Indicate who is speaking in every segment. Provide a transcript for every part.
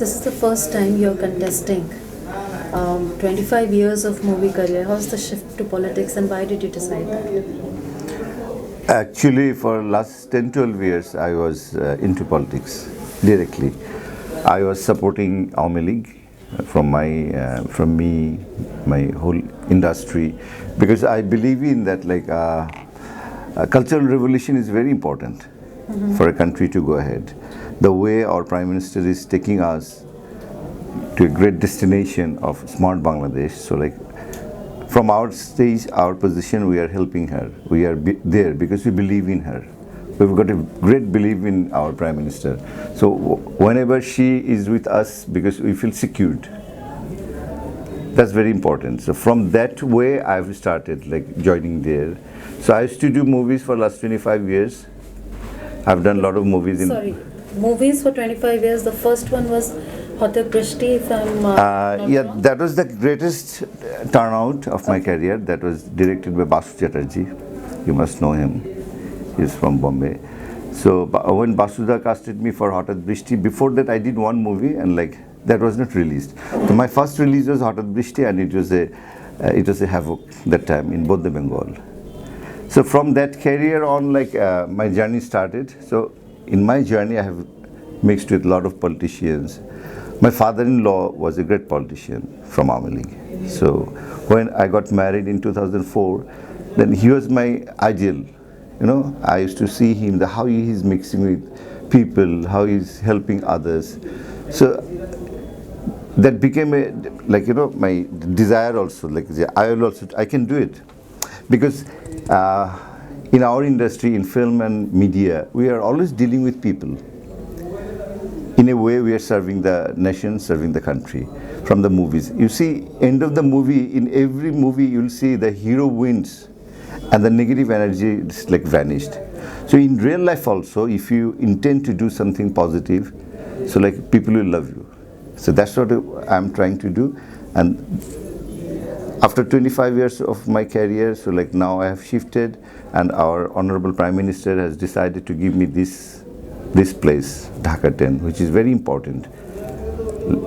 Speaker 1: this is the first time you're contesting. 25 years of movie career. How's the shift to politics and why did you decide that?
Speaker 2: Actually, for last 10, 12 years, I was into politics directly. I was supporting Awami League from me, my whole industry, because I believe in that a cultural revolution is very important for a country to go ahead. The way our Prime Minister is taking us to a great destination of smart Bangladesh. So from our stage, our position, we are helping her. We are there because we believe in her. We've got a great belief in our Prime Minister. So whenever she is with us, because we feel secured, that's very important. So from that way, I've started joining there. So I used to do movies for last 25 years. I've done a lot of movies
Speaker 1: movies for 25 years. The first one was Hotak Brishti, if I'm not wrong.
Speaker 2: That was the greatest turnout of my career. That was directed by Basu Chatterjee. You must know him. He's from Bombay. So when Basuda casted me for Hotak Brishti, before that I did one movie and that was not released. So my first release was Hotak Brishti and it was a havoc that time in both the Bengal. So from that career on, my journey started. So in my journey, I have mixed with a lot of politicians. My father-in-law was a great politician from Awami League. So when I got married in 2004, then he was my ideal. I used to see him, how he is mixing with people, how he's helping others. So that became my desire also. I can do it, because in our industry, in film and media, we are always dealing with people. In a way, we are serving the nation, serving the country from the movies. You see, end of the movie, in every movie, you'll see the hero wins and the negative energy is vanished. So in real life also, if you intend to do something positive, so people will love you. So that's what I'm trying to do. And after 25 years of my career, so now I have shifted, and our Honorable Prime Minister has decided to give me this place, Dhaka 10, which is very important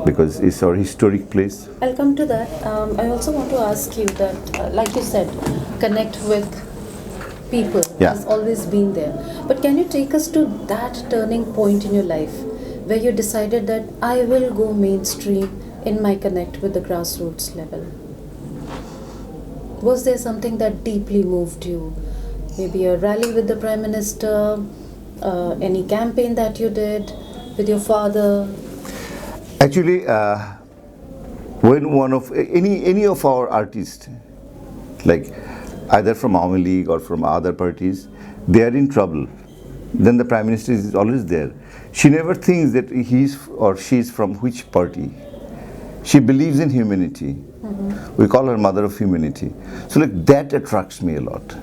Speaker 2: because it's our historic place.
Speaker 1: I'll come to that. I also want to ask you that, like you said, connect with people has always been there. But can you take us to that turning point in your life where you decided that I will go mainstream in my connect with the grassroots level? Was there something that deeply moved you? Maybe a rally with the Prime Minister, any campaign that you did with your father?
Speaker 2: Actually, when one of any of our artists, either from Awami League or from other parties, they are in trouble, then the Prime Minister is always there. She never thinks that he's or she's from which party. She believes in humanity. We call her mother of humanity. So that attracts me a lot.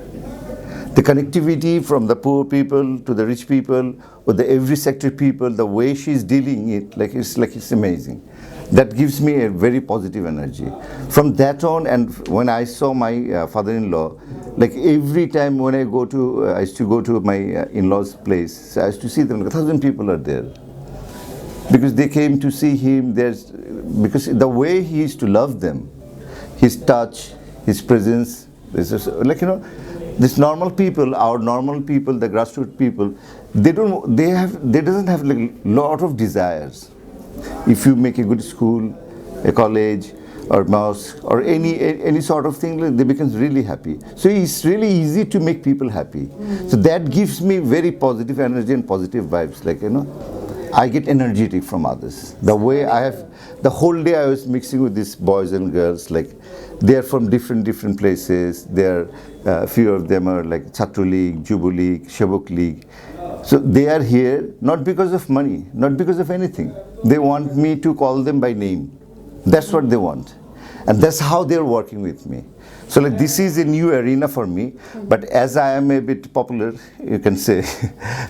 Speaker 2: The connectivity from the poor people to the rich people, or the every sector people, the way she's dealing it, it's amazing. That gives me a very positive energy. From that on, and when I saw my father-in-law, every time when I used to go to my in-laws' place, so I used to see them, 1,000 people are there. Because they came to see him, because the way he used to love them, his touch, his presence, this normal people, our normal people, the grassroots people, they doesn't have lot of desires. If you make a good school, a college, or mosque, or any sort of thing, they become really happy. So it's really easy to make people happy. So that gives me very positive energy and positive vibes. I get energetic from others. The way the whole day I was mixing with these boys and girls, they are from different places. Few of them are Chhatru League, Jubu League, Shabuk League. So they are here not because of money, not because of anything. They want me to call them by name. That's what they want. And that's how they're working with me. So this is a new arena for me, but as I am a bit popular, you can say,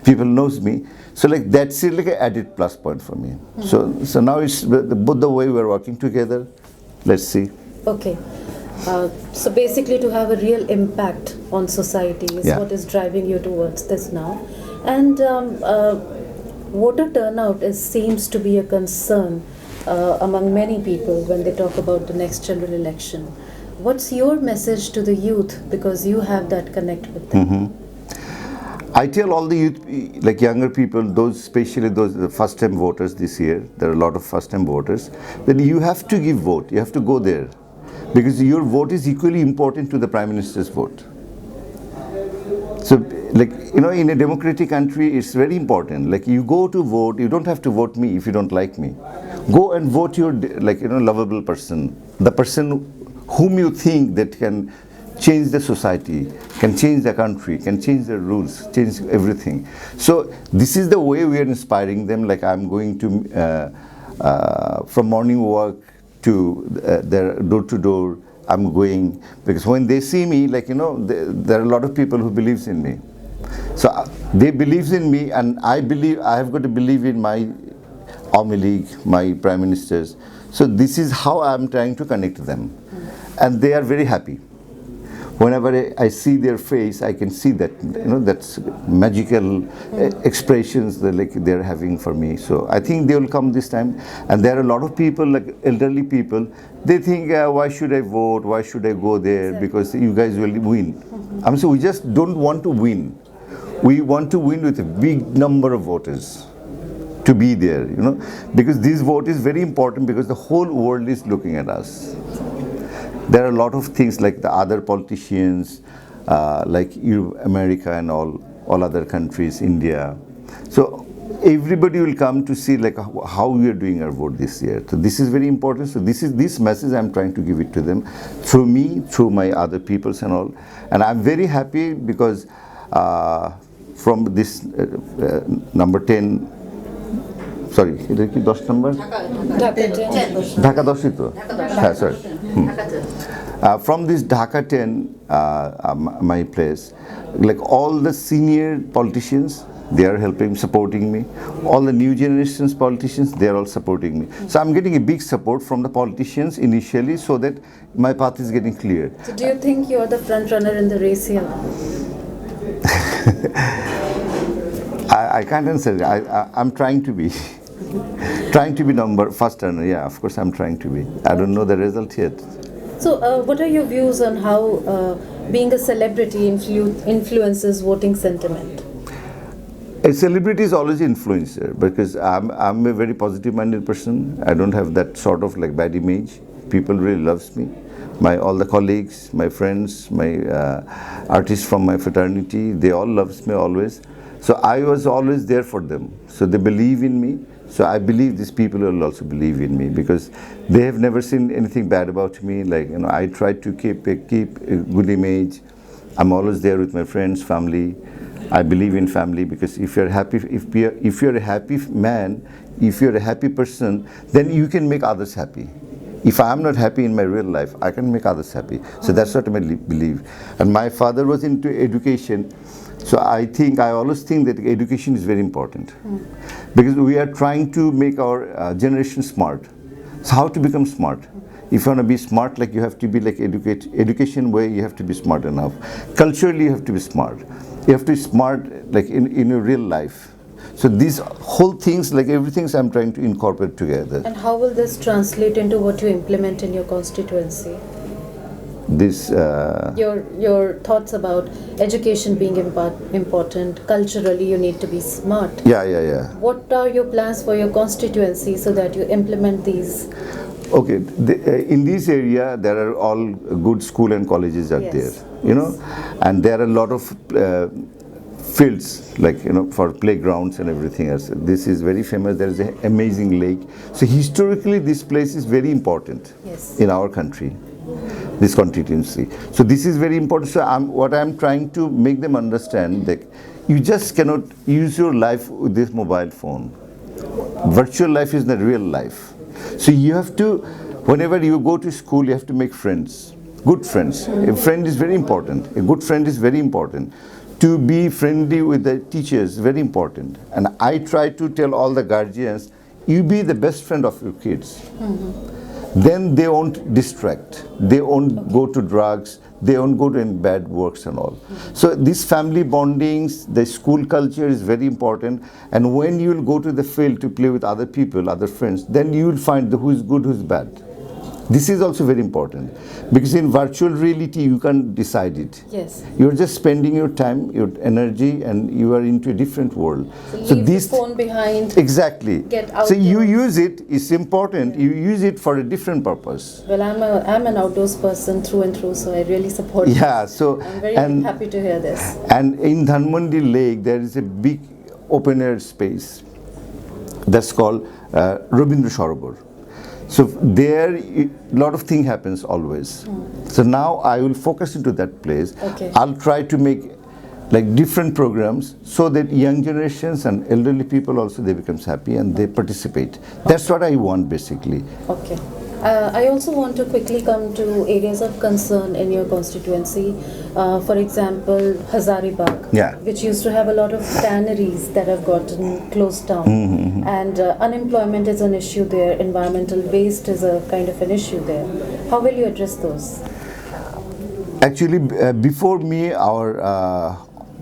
Speaker 2: people knows me. So that's an added plus point for me. So now it's both the way we're working together. Let's see.
Speaker 1: Okay. So basically to have a real impact on society is what is driving you towards this now. And voter turnout seems to be a concern among many people when they talk about the next general election. What's your message to the youth, because you have that connect with them?
Speaker 2: I tell all the youth, like younger people, those especially those first-time voters this year, there are a lot of first-time voters, that you have to give vote, you have to go there, because your vote is equally important to the Prime Minister's vote. So, like, you know, in a democratic country, it's very important. Like, you go to vote, you don't have to vote me if you don't like me. Go and vote your, like, you know, lovable person, the person whom you think that can change the society, can change the country, can change the rules, change everything. So this is the way we are inspiring them. Like, I'm going to, from morning walk to their door to door, I'm going, because when they see me, like, you know, there are a lot of people who believes in me. So they believes in me, and I have got to believe in my Army League, my Prime Ministers. So this is how I'm trying to connect them. And they are very happy. Whenever I see their face, I can see that, you know, that's magical expressions that, like, they're having for me. So I think they will come this time. And there are a lot of people, like elderly people, they think, why should I vote? Why should I go there? Because you guys will win. I'm saying we just don't want to win. We want to win with a big number of voters to be there, you know, because this vote is very important, because the whole world is looking at us. There are a lot of things like the other politicians, like America and all other countries, India. So everybody will come to see, like, how we are doing our vote this year. So this is very important. So this message I'm trying to give it to them through me, through my other peoples and all. And I'm very happy because from this number 10. Sorry, এটা কি 10 নম্বর? ঢাকা 10ই তো? হ্যাঁ, sorry. From this Dhaka 10, my place, like all the senior politicians, they are helping, supporting me. All the new generations politicians, they are all supporting me. So I'm getting a big support from the politicians initially, so that my path is getting clear.
Speaker 1: So do you think you are the front runner in the race here?
Speaker 2: I can't answer it. I'm trying to be. Trying to be first runner, yeah, of course I'm trying to be. I don't know the result yet.
Speaker 1: So what are your views on how being a celebrity influences voting sentiment?
Speaker 2: A celebrity is always an influencer, because I'm a very positive-minded person. I don't have that sort of like bad image. People really loves me. All the colleagues, my friends, my artists from my fraternity, they all loves me always. So I was always there for them. So they believe in me. So I believe these people will also believe in me, because they have never seen anything bad about me. Like, you know, I try to keep a good image. I'm always there with my friends, family. I believe in family, because if you're happy, if you're a happy man, if you're a happy person, then you can make others happy. If I'm not happy in my real life, I can make others happy. So that's what I believe. And my father was into education. So I always think that education is very important, because we are trying to make our generation smart. So how to become smart? If you want to be smart, like, you have to be like education way, you have to be smart enough. Culturally, you have to be smart. You have to be smart, like, in your real life. So these whole things, like everything, I'm trying to incorporate together.
Speaker 1: And how will this translate into what you implement in your constituency? Your thoughts about education being important, culturally you need to be smart.
Speaker 2: Yeah.
Speaker 1: What are your plans for your constituency so that you implement these?
Speaker 2: Okay, in this area there are all good school and colleges are there, you know, and there are a lot of fields, like, you know, for playgrounds and everything else. This is very famous. There is an amazing lake. So historically this place is very important in our country, this constituency. So this is very important. So what I'm trying to make them understand, that you just cannot use your life with this mobile phone. Virtual life is the real life. So you have to, whenever you go to school, you have to make friends, good friends. A friend is very important. A good friend is very important. To be friendly with the teachers, very important. And I try to tell all the guardians, you be the best friend of your kids. then they won't distract, they won't go to drugs, they won't go to any bad works and all. So this family bondings, the school culture is very important, and when you will go to the field to play with other people, other friends, then you will find who is good, who is bad. This is also very important, because in virtual reality you can't decide it.
Speaker 1: Yes.
Speaker 2: You're just spending your time, your energy, and you are into a different world.
Speaker 1: So leave the phone behind.
Speaker 2: Exactly.
Speaker 1: Get outdoors.
Speaker 2: So you use it, it's important, you use it for a different purpose.
Speaker 1: Well, I'm an outdoors person through and through, so I really support this.
Speaker 2: So
Speaker 1: I'm very happy to hear this.
Speaker 2: And in Dhanmandi Lake there is a big open air space that's called Rabindra Sarovar. So there a lot of thing happens always. So now I will focus into that place.
Speaker 1: Okay.
Speaker 2: I'll try to make like different programs so that young generations and elderly people also, they becomes happy and they participate. That's what I want basically.
Speaker 1: Okay. I also want to quickly come to areas of concern in your constituency. For example, Hazaribagh, which used to have a lot of tanneries that have gotten closed down. And unemployment is an issue there, environmental waste is a kind of an issue there. How will you address those?
Speaker 2: Actually, before me, our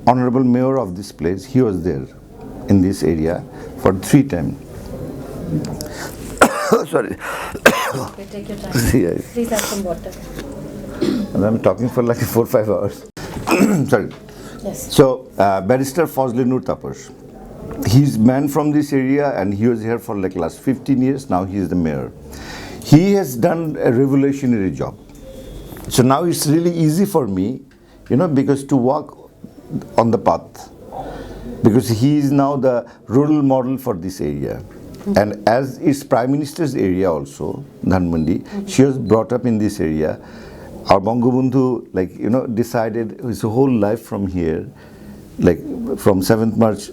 Speaker 2: honorable mayor of this place, he was there in this area for 3 times. Sorry.
Speaker 1: Okay, take your time. Please have some water.
Speaker 2: And I'm talking for like 4 or 5 hours. Sorry.
Speaker 1: Yes.
Speaker 2: So, Barrister Fazle Nur Taposh, he's man from this area and he was here for like last 15 years. Now he is the mayor. He has done a revolutionary job. So now it's really easy for me, because to walk on the path, because he is now the role model for this area. And as its Prime Minister's area also, Dhanmandi, she was brought up in this area. Our Bangabandhu, decided his whole life from here, like from 7th March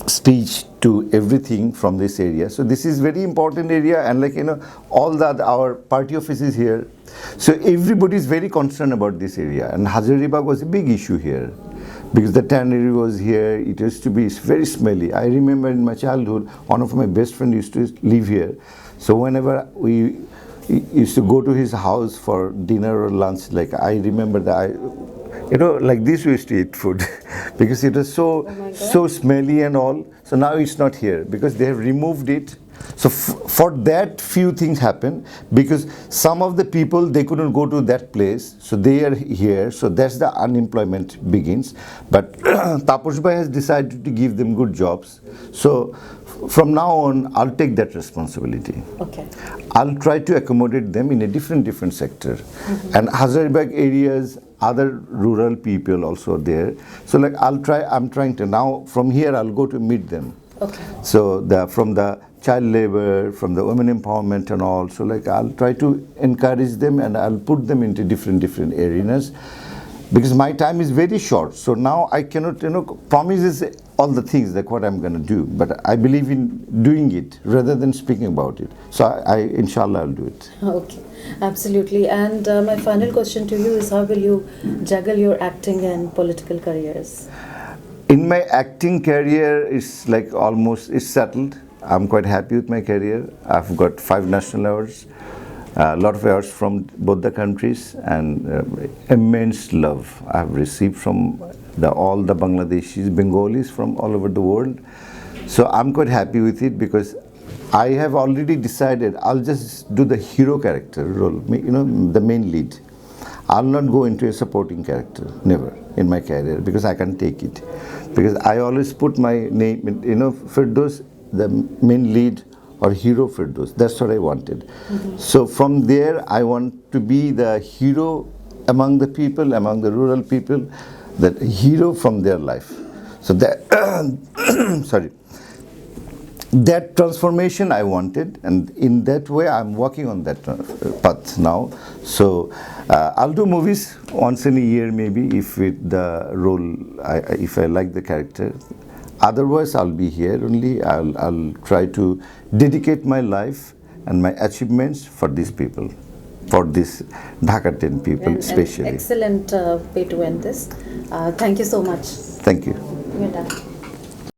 Speaker 2: speech to everything from this area. So this is very important area, and all our party office is here. So everybody is very concerned about this area, and Hazaribagh was a big issue here. Because the tannery was here, it used to be very smelly. I remember in my childhood, one of my best friends used to live here. So whenever we used to go to his house for dinner or lunch, like I remember that like this we used to eat food because it was so smelly and all. So now it's not here because they have removed it. So for that, few things happen, because some of the people, they couldn't go to that place, so they are here, so that's the unemployment begins. But Taposh Bhai has decided to give them good jobs. So from now on, I'll take that responsibility.
Speaker 1: Okay.
Speaker 2: I'll try to accommodate them in a different sector. And Hazaribagh areas, other rural people also there. So I'm trying to, now from here I'll go to meet them.
Speaker 1: Okay.
Speaker 2: So from the child labor, from the women empowerment and all, so I'll try to encourage them and I'll put them into different arenas, because my time is very short. So now I cannot promise all the things like what I'm going to do, but I believe in doing it rather than speaking about it. So inshallah I'll do it.
Speaker 1: Okay, absolutely. And my final question to you is, how will you juggle your acting and political careers?
Speaker 2: In my acting career, it's it's settled. I'm quite happy with my career. I've got 5 national awards, a lot of awards from both the countries, and immense love I've received from all the Bangladeshis, Bengalis from all over the world. So I'm quite happy with it, because I have already decided I'll just do the hero character role, the main lead. I'll not go into a supporting character, never in my career, because I can't take it. Because I always put my name, Ferdaus, the main lead or hero Ferdaus. That's what I wanted. So from there, I want to be the hero among the people, among the rural people, that hero from their life. So that, sorry, that transformation I wanted, and in that way I'm working on that path now. So I'll do movies once in a year maybe, if with the role, if I like the character. Otherwise I'll be here only. I'll try to dedicate my life and my achievements for these people, for this Dhaka 10 people especially.
Speaker 1: Excellent way to end this. Thank you so much.
Speaker 2: Thank you.
Speaker 1: You're done.